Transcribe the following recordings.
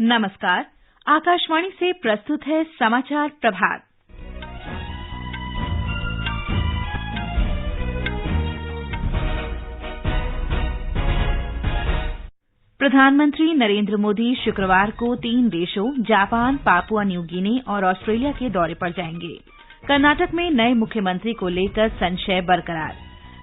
नमस्कार। आकाशवाणी से प्रस्तुत है समाचार प्रभात। प्रधानमंत्री नरेंद्र मोदी शुक्रवार को 3 देशों जापान, पापुआ न्यू गिनी और ऑस्ट्रेलिया के दौरे पर जाएंगे। कर्नाटक में नए मुख्यमंत्री को लेकर संशय बरकरार।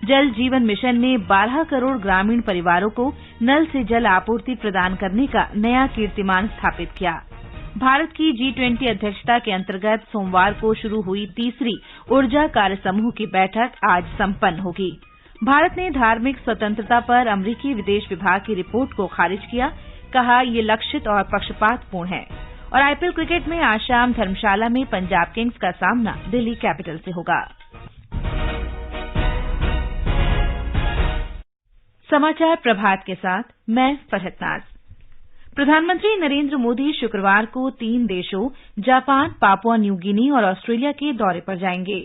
जल जीवन मिशन ने 12 करोड़ ग्रामीण परिवारों को नल से जल आपूर्ति प्रदान करने का नया कीर्तिमान स्थापित किया। भारत की G20 अध्यक्षता के अंतर्गत सोमवार को शुरू हुई तीसरी ऊर्जा कार्य समूह की बैठक आज संपन्न होगी। भारत ने धार्मिक स्वतंत्रता पर अमरीकी विदेश विभाग की रिपोर्ट को खारिज किया, कहा ये लक्षित और पक्षपातपूर्ण है। और आईपीएल क्रिकेट में आज शाम धर्मशाला में पंजाब किंग्स का सामना दिल्ली कैपिटल से होगा। समाचार प्रभात के साथ मैं फरहत नाज। प्रधानमंत्री नरेंद्र मोदी शुक्रवार को 3 देशों जापान, पापुआ न्यू गिनी और ऑस्ट्रेलिया के दौरे पर जाएंगे।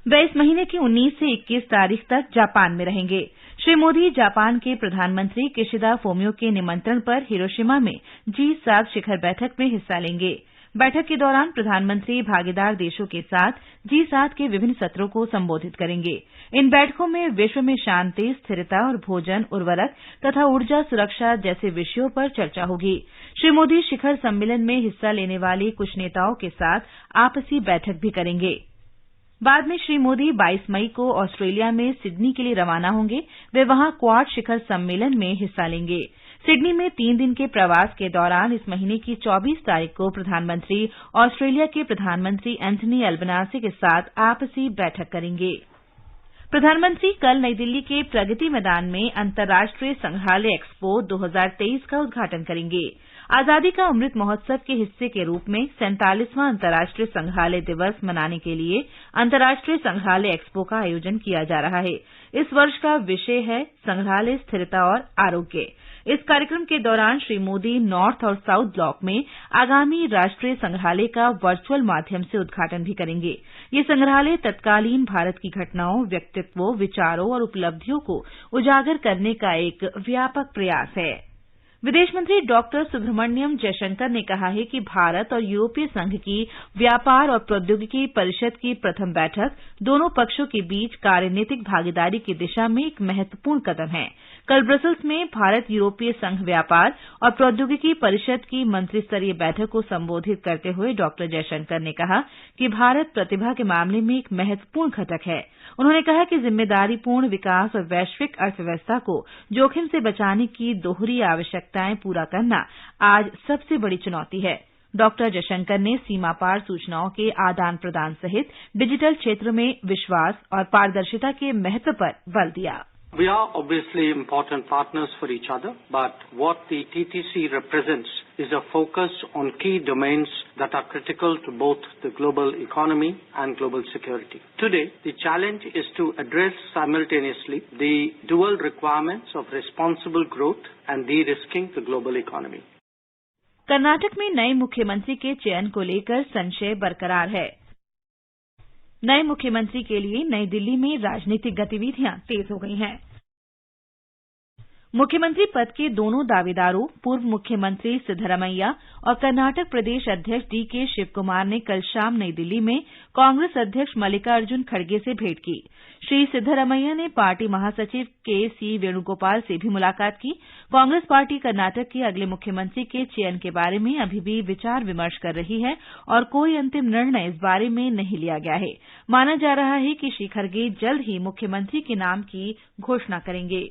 वे इस महीने की 19 से 21 तारीख तक जापान में रहेंगे। श्री मोदी जापान के प्रधानमंत्री किशिदा फोमियो के निमंत्रण पर हिरोशिमा में G7 शिखर बैठक में हिस्सा लेंगे। बैठक के दौरान प्रधानमंत्री भागीदार देशों के साथ G7 के विभिन्न सत्रों को संबोधित करेंगे। इन बैठकों में विश्व में शांति, स्थिरता और भोजन, उर्वरक तथा ऊर्जा सुरक्षा जैसे विषयों पर चर्चा होगी। श्री मोदी शिखर सम्मेलन में हिस्सा लेने वाले कुछ नेताओं के साथ आपसी बैठक भी करेंगे। बाद में श्री मोदी 22 मई को ऑस्ट्रेलिया में सिडनी के लिए रवाना होंगे। वे वहां क्वाड शिखर सम्मेलन में हिस्सा लेंगे। सिडनी में 3 दिन के प्रवास के दौरान इस महीने की 24 तारीख को प्रधानमंत्री ऑस्ट्रेलिया के प्रधानमंत्री एंथनी अल्बनासी के साथ आपसी बैठक करेंगे। प्रधानमंत्री कल नई दिल्ली के प्रगति मैदान में अंतर्राष्ट्रीय संग्रहालय एक्सपो 2023 का उद्घाटन करेंगे। आजादी का अमृत महोत्सव के हिस्से के रूप में 47वां अंतर्राष्ट्रीय संग्रहालय दिवस मनाने के लिए अंतर्राष्ट्रीय संग्रहालय एक्सपो का आयोजन किया जा रहा है। इस वर्ष का विषय है संग्रहालय, स्थिरता और आरोग्य। इस कार्यक्रम के दौरान श्री मोदी नॉर्थ और साउथ ब्लॉक में आगामी राष्ट्रीय संग्रहालय का वर्चुअल माध्यम से उद्घाटन भी करेंगे। ये संग्रहालय तत्कालीन भारत की घटनाओं, व्यक्तित्वों, विचारों और उपलब्धियों को उजागर करने का एक व्यापक प्रयास है। विदेश मंत्री डॉक्टर सुब्रमण्यम जयशंकर ने कहा है कि भारत और यूरोपीय संघ की व्यापार और प्रौद्योगिकी परिषद की प्रथम बैठक दोनों पक्षों के बीच कार्यनीतिक भागीदारी की दिशा में एक महत्वपूर्ण कदम है। कल ब्रसल्स में भारत यूरोपीय संघ व्यापार और प्रौद्योगिकी परिषद की मंत्रिस्तरीय बैठक को संबोधित करते हुए डॉक्टर जयशंकर ने कहा कि भारत प्रतिभा के मामले में एक महत्वपूर्ण घटक है। उन्होंने कहा कि जिम्मेदारीपूर्ण विकास और वैश्विक अर्थव्यवस्था को जोखिम से बचाने की दोहरी आवश्यकताएं पूरा करना आज सबसे बड़ी चुनौती है। डॉक्टर जयशंकर ने सीमा पार सूचनाओं के आदान प्रदान सहित डिजिटल क्षेत्र में विश्वास और पारदर्शिता के महत्व पर बल दिया। We are obviously important partners for each other, but what the TTC represents is a focus on key domains that are critical to both the global economy and global security. Today, the challenge is to address simultaneously the dual requirements of responsible growth and de-risking the global economy. Karnataka में नए मुख्यमंत्री के चयन को लेकर संशय बरकरार है। नए मुख्यमंत्री के लिए नई दिल्ली में राजनीतिक गतिविधियां तेज हो गई हैं। मुख्यमंत्री पद के दोनों दावेदारों पूर्व मुख्यमंत्री सिद्धरमैया और कर्नाटक प्रदेश अध्यक्ष डीके शिवकुमार ने कल शाम नई दिल्ली में कांग्रेस अध्यक्ष मल्लिकार्जुन खड़गे से भेंट की। श्री सिद्धरमैया ने पार्टी महासचिव के.सी. वेणुगोपाल से भी मुलाकात की। कांग्रेस पार्टी कर्नाटक के अगले मुख्यमंत्री के चयन के बारे में अभी भी विचार विमर्श कर रही है और कोई अंतिम निर्णय इस बारे में नहीं लिया गया है। माना जा रहा है कि श्री खड़गे जल्द ही मुख्यमंत्री के नाम की घोषणा करेंगे।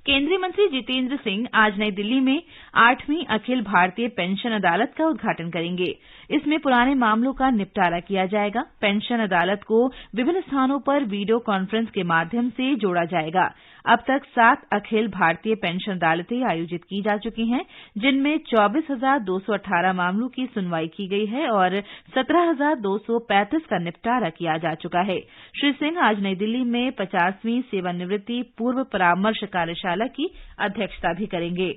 केंद्रीय मंत्री जितेंद्र सिंह आज नई दिल्ली में 8वीं अखिल भारतीय पेंशन अदालत का उद्घाटन करेंगे। इसमें पुराने मामलों का निपटारा किया जाएगा। पेंशन अदालत को विभिन्न स्थानों पर वीडियो कॉन्फ्रेंस के माध्यम से जोड़ा जाएगा। अब तक 7 अखिल भारतीय पेंशन अदालतें आयोजित की जा चुकी हैं, जिनमें 24,218 मामलों की सुनवाई की गई है और 17,235 का निपटारा किया जा चुका है। श्री सिंह आज नई दिल्ली में 50वीं सेवानिवृत्ति पूर्व परामर्श कार्यशाला की अध्यक्षता भी करेंगे।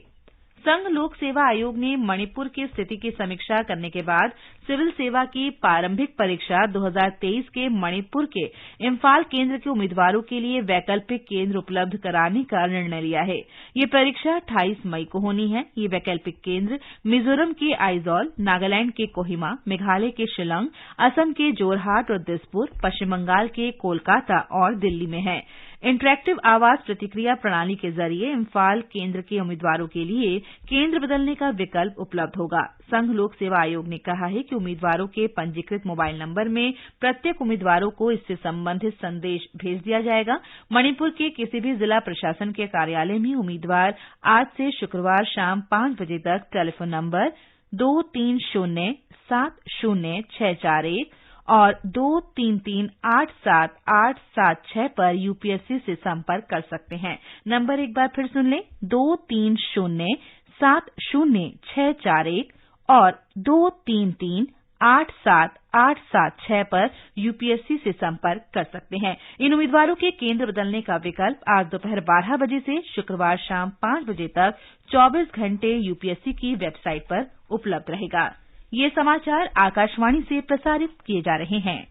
संघ लोक सेवा आयोग ने मणिपुर की स्थिति की समीक्षा करने के बाद सिविल सेवा की प्रारंभिक परीक्षा 2023 के मणिपुर के इम्फाल केंद्र के उम्मीदवारों के लिए वैकल्पिक केंद्र उपलब्ध कराने का निर्णय लिया है। ये परीक्षा 28 मई को होनी है। ये वैकल्पिक केंद्र मिजोरम के आइजॉल, नागालैंड के कोहिमा, मेघालय के शिलांग, असम के जोरहाट और दिसपुर, पश्चिम बंगाल के कोलकाता और दिल्ली में है। इंटरैक्टिव आवाज प्रतिक्रिया प्रणाली के जरिए इम्फाल केंद्र के उम्मीदवारों के लिए केंद्र बदलने का विकल्प उपलब्ध होगा। संघ लोक सेवा आयोग ने कहा है कि उम्मीदवारों के पंजीकृत मोबाइल नंबर में प्रत्येक उम्मीदवारों को इससे संबंधित संदेश भेज दिया जाएगा। मणिपुर के किसी भी जिला प्रशासन के कार्यालय में उम्मीदवार आज से शुक्रवार शाम 5 बजे तक टेलीफोन नंबर 2307641 और 23387876 पर यूपीएससी से संपर्क कर सकते हैं। नंबर एक बार फिर सुन लें, 2307641 और 23387876 पर यूपीएससी से संपर्क कर सकते हैं। इन उम्मीदवारों के केंद्र बदलने का विकल्प आज दोपहर 12 बजे से शुक्रवार शाम 5 बजे तक 24 घंटे यूपीएससी की वेबसाइट पर उपलब्ध रहेगा। ये समाचार आकाशवाणी से प्रसारित किए जा रहे हैं।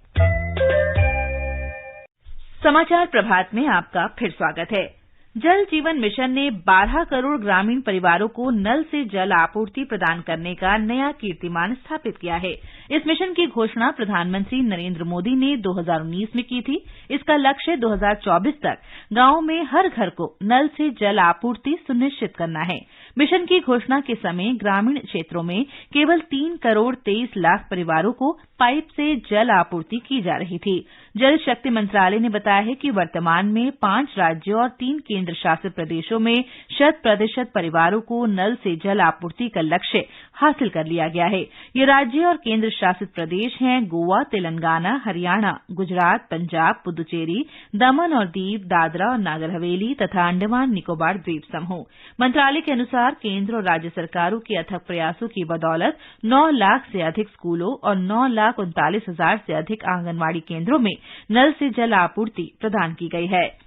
समाचार प्रभात में आपका फिर स्वागत है। जल जीवन मिशन ने 12 करोड़ ग्रामीण परिवारों को नल से जल आपूर्ति प्रदान करने का नया कीर्तिमान स्थापित किया है। इस मिशन की घोषणा प्रधानमंत्री नरेंद्र मोदी ने 2019 में की थी। इसका लक्ष्य 2024 तक गांवों में हर घर को नल से जल आपूर्ति सुनिश्चित करना है। मिशन की घोषणा के समय ग्रामीण क्षेत्रों में केवल 3 करोड़ 23 लाख परिवारों को पाइप से जल आपूर्ति की जा रही थी। जल शक्ति मंत्रालय ने बताया है कि वर्तमान में 5 राज्यों और 3 केंद्र शासित प्रदेशों में 100% परिवारों को नल से जल आपूर्ति का लक्ष्य हासिल कर लिया गया है। ये राज्य और केंद्र शासित प्रदेश हैं गोवा, तेलंगाना, हरियाणा, गुजरात, पंजाब, पुदुचेरी, दमन और दीव, दादरा और नागर हवेली तथा अंडमान निकोबार द्वीप समूह। मंत्रालय के अनुसार केंद्र और राज्य सरकारों के अथक प्रयासों की बदौलत 9 लाख से अधिक स्कूलों और 9,39,000 से अधिक आंगनवाड़ी केंद्रों में नल से जल आपूर्ति प्रदान की गई है।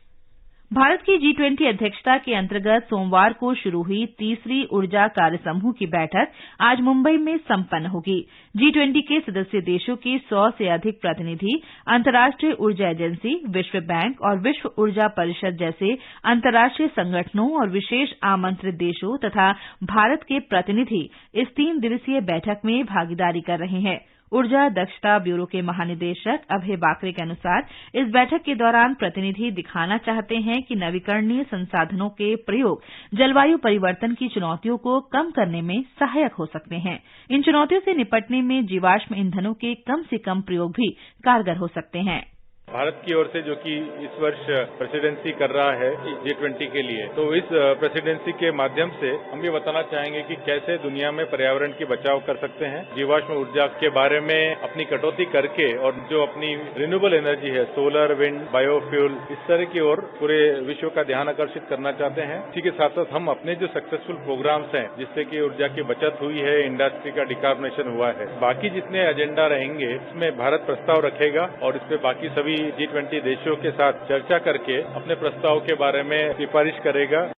भारत की G20 अध्यक्षता के अंतर्गत सोमवार को शुरू हुई तीसरी ऊर्जा कार्य समूह की बैठक आज मुंबई में संपन्न होगी। G20 के सदस्य देशों के 100 से अधिक प्रतिनिधि, अंतर्राष्ट्रीय ऊर्जा एजेंसी, विश्व बैंक और विश्व ऊर्जा परिषद जैसे अंतर्राष्ट्रीय संगठनों और विशेष आमंत्रित देशों तथा भारत के प्रतिनिधि इस 3 दिवसीय बैठक में भागीदारी कर रहे हैं। ऊर्जा दक्षता ब्यूरो के महानिदेशक अभय बाकरे के अनुसार इस बैठक के दौरान प्रतिनिधि दिखाना चाहते हैं कि नवीकरणीय संसाधनों के प्रयोग जलवायु परिवर्तन की चुनौतियों को कम करने में सहायक हो सकते हैं। इन चुनौतियों से निपटने में जीवाश्म ईंधनों के कम से कम प्रयोग भी कारगर हो सकते हैं। भारत की ओर से जो कि इस वर्ष प्रेसिडेंसी कर रहा है G20 के लिए, तो इस प्रेसिडेंसी के माध्यम से हम ये बताना चाहेंगे कि कैसे दुनिया में पर्यावरण की बचाव कर सकते हैं। जीवाश्म ऊर्जा के बारे में अपनी कटौती करके और जो अपनी रिन्यूएबल एनर्जी है, सोलर, विंड, बायोफ्यूल, इस तरह की ओर पूरे विश्व का ध्यान आकर्षित करना चाहते हैं। इसी के साथ साथ हम अपने जो सक्सेसफुल प्रोग्राम्स हैं जिससे कि ऊर्जा की बचत हुई है, इंडस्ट्री का डिकार्बोनेशन हुआ है, बाकी जितने एजेंडा रहेंगे इसमें भारत प्रस्ताव रखेगा और इस पे बाकी सभी G20 देशों के साथ चर्चा करके अपने प्रस्ताव के बारे में सिफारिश करेगा।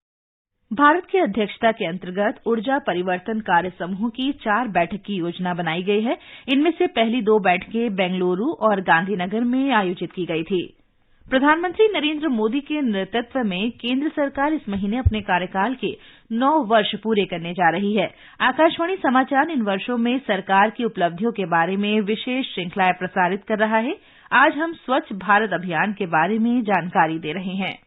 भारत की अध्यक्षता के अंतर्गत ऊर्जा परिवर्तन कार्य समूह की 4 बैठक की योजना बनाई गई है। इनमें से पहली 2 बैठकें बेंगलुरु और गांधीनगर में आयोजित की गई थी। प्रधानमंत्री नरेंद्र मोदी के नेतृत्व में केंद्र सरकार इस महीने अपने कार्यकाल के 9 वर्ष पूरे करने जा रही है। आकाशवाणी समाचार इन वर्षों में सरकार की उपलब्धियों के बारे में विशेष श्रृंखलाएं प्रसारित कर रहा है। आज हम स्वच्छ भारत अभियान के बारे में जानकारी दे रहे हैं।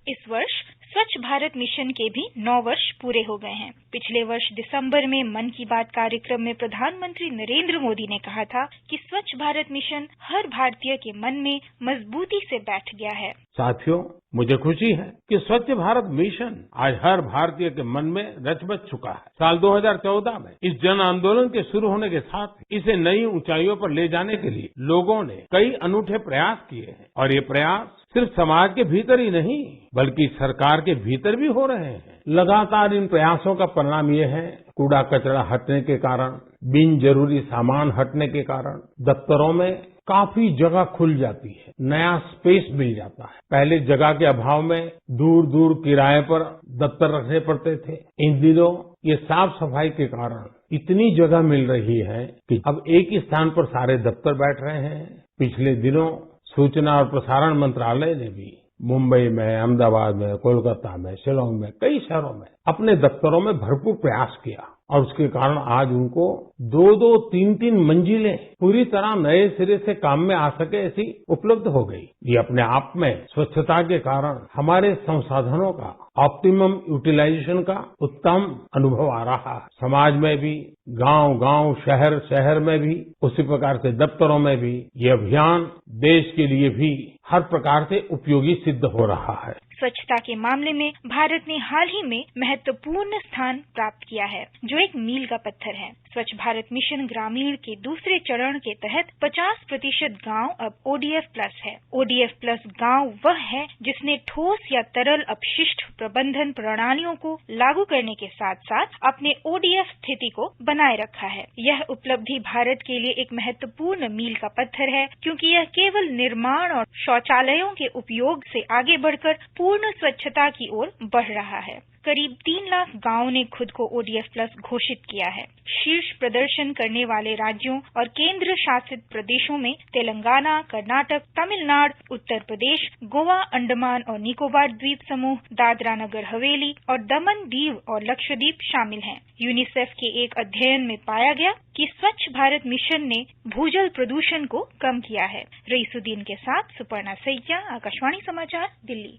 इस वर्ष स्वच्छ भारत मिशन के भी 9 वर्ष पूरे हो गए हैं। पिछले वर्ष दिसंबर में मन की बात कार्यक्रम में प्रधानमंत्री नरेंद्र मोदी ने कहा था कि स्वच्छ भारत मिशन हर भारतीय के मन में मजबूती से बैठ गया है। साथियों, मुझे खुशी है कि स्वच्छ भारत मिशन आज हर भारतीय के मन में रच बस चुका है। साल 2014 में इस जन आंदोलन के शुरू होने के साथ इसे नई ऊंचाइयों पर ले जाने के लिए लोगों ने कई अनूठे प्रयास किए हैं और ये प्रयास सिर्फ समाज के भीतर ही नहीं बल्कि सरकार के भीतर भी हो रहे हैं। लगातार इन प्रयासों का परिणाम ये है, कूड़ा कचरा हटने के कारण, बिन जरूरी सामान हटने के कारण दफ्तरों में काफी जगह खुल जाती है, नया स्पेस मिल जाता है। पहले जगह के अभाव में दूर दूर किराए पर दफ्तर रखने पड़ते थे। इन दिनों ये साफ सफाई के कारण इतनी जगह मिल रही है कि अब एक ही स्थान पर सारे दफ्तर बैठ रहे हैं। पिछले दिनों सूचना और प्रसारण मंत्रालय ने भी मुंबई में, अहमदाबाद में, कोलकाता में, शिलांग में, कई शहरों में अपने दफ्तरों में भरपूर प्रयास किया और उसके कारण आज उनको 2-2, 3-3 मंजिलें पूरी तरह नए सिरे से काम में आ सके ऐसी उपलब्ध हो गई। ये अपने आप में स्वच्छता के कारण हमारे संसाधनों का ऑप्टिमम यूटिलाइजेशन का उत्तम अनुभव आ रहा है। समाज में भी, गांव-गांव, शहर-शहर में भी, उसी प्रकार से दफ्तरों में भी ये अभियान देश के लिए भी हर प्रकार से उपयोगी सिद्ध हो रहा है। स्वच्छता के मामले में भारत ने हाल ही में महत्वपूर्ण स्थान प्राप्त किया है, जो एक मील का पत्थर है। स्वच्छ भारत मिशन ग्रामीण के दूसरे चरण के तहत 50% गांव अब ODF प्लस है। ODF प्लस गांव वह है जिसने ठोस या तरल अपशिष्ट प्रबंधन प्रणालियों को लागू करने के साथ साथ अपने ODF स्थिति को बनाए रखा है। यह उपलब्धि भारत के लिए एक महत्वपूर्ण मील का पत्थर है, क्योंकि यह केवल निर्माण और शौचालयों के उपयोग से आगे बढ़कर पूर्ण स्वच्छता की ओर बढ़ रहा है। करीब 3 लाख गांवों ने खुद को ODF प्लस घोषित किया है। शीर्ष प्रदर्शन करने वाले राज्यों और केंद्र शासित प्रदेशों में तेलंगाना, कर्नाटक, तमिलनाडु, उत्तर प्रदेश, गोवा, अंडमान और निकोबार द्वीप समूह, दादरा नगर हवेली और दमन दीव और लक्षद्वीप शामिल हैं। यूनिसेफ के एक अध्ययन में पाया गया कि स्वच्छ भारत मिशन ने भूजल प्रदूषण को कम किया है। रईसुद्दीन के साथ सुपर्णा सैया, आकाशवाणी समाचार, दिल्ली।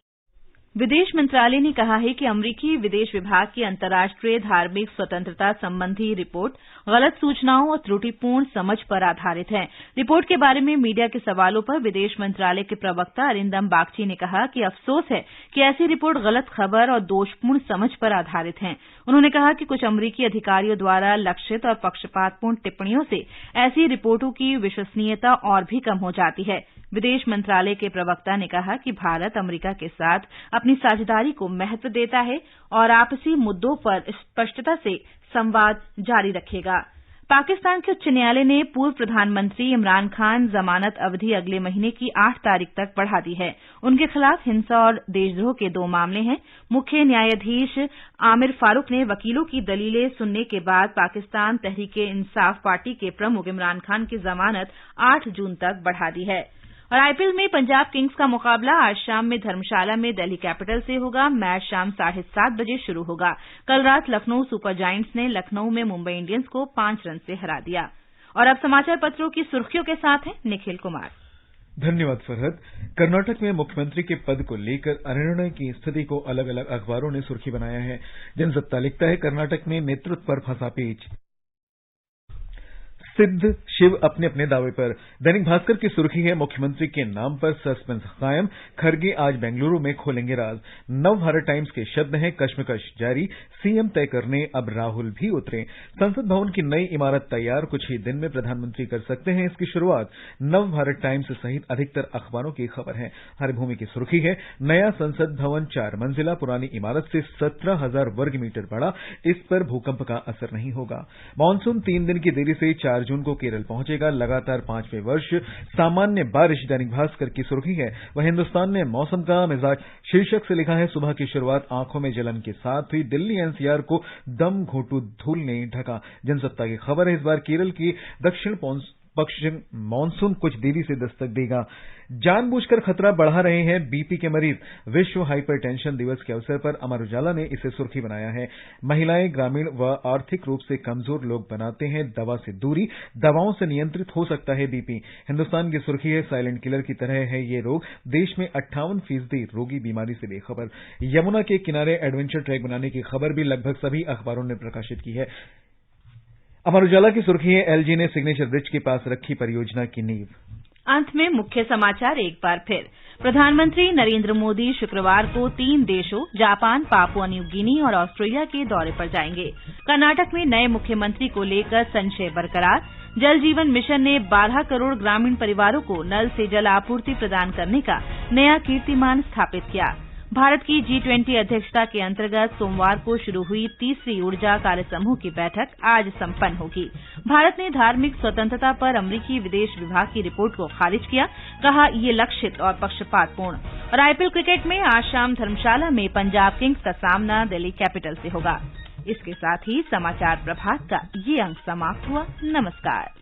विदेश मंत्रालय ने कहा है कि अमरीकी विदेश विभाग की अंतर्राष्ट्रीय धार्मिक स्वतंत्रता संबंधी रिपोर्ट गलत सूचनाओं और त्रुटिपूर्ण समझ पर आधारित है। रिपोर्ट के बारे में मीडिया के सवालों पर विदेश मंत्रालय के प्रवक्ता अरिंदम बागची ने कहा कि अफसोस है कि ऐसी रिपोर्ट गलत खबर और दोषपूर्ण समझ पर आधारित है। उन्होंने कहा कि कुछ अमरीकी अधिकारियों द्वारा लक्षित और पक्षपातपूर्ण टिप्पणियों से ऐसी रिपोर्टों की विश्वसनीयता और भी कम हो जाती है। विदेश मंत्रालय के प्रवक्ता ने कहा कि भारत अमरीका के साथ अपनी साझेदारी को महत्व देता है और आपसी मुद्दों पर स्पष्टता से संवाद जारी रखेगा। पाकिस्तान के उच्च न्यायालय ने पूर्व प्रधानमंत्री इमरान खान जमानत अवधि अगले महीने की 8 तारीख तक बढ़ा दी है। उनके खिलाफ हिंसा और देशद्रोह के 2 मामले हैं। मुख्य न्यायाधीश आमिर फारूक ने वकीलों की दलीलें सुनने के बाद पाकिस्तान तहरीक-ए-इंसाफ पार्टी के प्रमुख इमरान खान की जमानत 8 जून तक बढ़ा दी है। और आईपीएल में पंजाब किंग्स का मुकाबला आज शाम में धर्मशाला में दिल्ली कैपिटल से होगा। मैच शाम 7:30 बजे शुरू होगा। कल रात लखनऊ सुपर जायंट्स ने लखनऊ में मुंबई इंडियंस को 5 रन से हरा दिया। और अब समाचार पत्रों की सुर्खियों के साथ हैं निखिल कुमार। धन्यवाद फरहत। कर्नाटक में मुख्यमंत्री के पद को लेकर अनिर्णय की स्थिति को अलग अलग अखबारों ने सुर्खी बनाया है। जनसत्ता लिखता है, कर्नाटक में नेतृत्व पर फंसा पेच, सिद्ध शिव अपने अपने दावे पर। दैनिक भास्कर की सुर्खी है, मुख्यमंत्री के नाम पर सस्पेंस कायम, खरगे आज बेंगलुरु में खोलेंगे राज। नव भारत टाइम्स के शब्द हैं, कश्मकश जारी, सीएम तय करने अब राहुल भी उतरे। संसद भवन की नई इमारत तैयार, कुछ ही दिन में प्रधानमंत्री कर सकते हैं इसकी शुरुआत। नव भारत टाइम्स सहित अधिकतर अखबारों की खबर है। हरिभूमि की सुर्खी है, नया संसद भवन 4 मंजिला, पुरानी इमारत से 17,000 वर्ग मीटर बड़ा, इस पर भूकंप का असर नहीं होगा। मानसून 3 दिन की देरी से 4 जून को केरल पहुंचेगा, लगातार 5वें वर्ष सामान्य बारिश। दैनिक भास्कर की सुर्खी है, वह हिंदुस्तान ने मौसम का मिजाज शीर्षक से लिखा है, सुबह की शुरुआत आंखों में जलन के साथ हुई, दिल्ली एनसीआर को दम घोंटू धूल ने ढका। जनसत्ता की खबर है, इस बार केरल की दक्षिण पश्चिम मानसून कुछ देरी से दस्तक देगा। जानबूझकर खतरा बढ़ा रहे हैं बीपी के मरीज, विश्व हाइपरटेंशन दिवस के अवसर पर अमर उजाला ने इसे सुर्खी बनाया है। महिलाएं ग्रामीण व आर्थिक रूप से कमजोर लोग बनाते हैं दवा से दूरी, दवाओं से नियंत्रित हो सकता है बीपी। हिंदुस्तान की सुर्खी है, साइलेंट किलर की तरह है ये रोग, देश में 58% रोगी बीमारी से बेखबर। यमुना के किनारे एडवेंचर ट्रैक बनाने की खबर भी लगभग सभी अखबारों ने प्रकाशित की है। अमर उजाला की सुर्खी है, एलजी ने सिग्नेचर ब्रिज के पास रखी परियोजना की नींव। अंत में मुख्य समाचार एक बार फिर। प्रधानमंत्री नरेंद्र मोदी शुक्रवार को 3 देशों जापान, पापुआ न्यू गिनी और ऑस्ट्रेलिया के दौरे पर जाएंगे। कर्नाटक में नए मुख्यमंत्री को लेकर संशय बरकरार। जल जीवन मिशन ने 12 करोड़ ग्रामीण परिवारों को नल से जल आपूर्ति प्रदान करने का नया कीर्तिमान स्थापित किया। भारत की G20 अध्यक्षता के अंतर्गत सोमवार को शुरू हुई तीसरी ऊर्जा कार्य समूह की बैठक आज संपन्न होगी। भारत ने धार्मिक स्वतंत्रता पर अमरीकी विदेश विभाग की रिपोर्ट को खारिज किया, कहा ये लक्षित और पक्षपातपूर्ण। और आईपीएल क्रिकेट में आज शाम धर्मशाला में पंजाब किंग्स का सामना दिल्ली कैपिटल से होगा। इसके साथ ही समाचार प्रभात का ये अंक समाप्त हुआ। नमस्कार।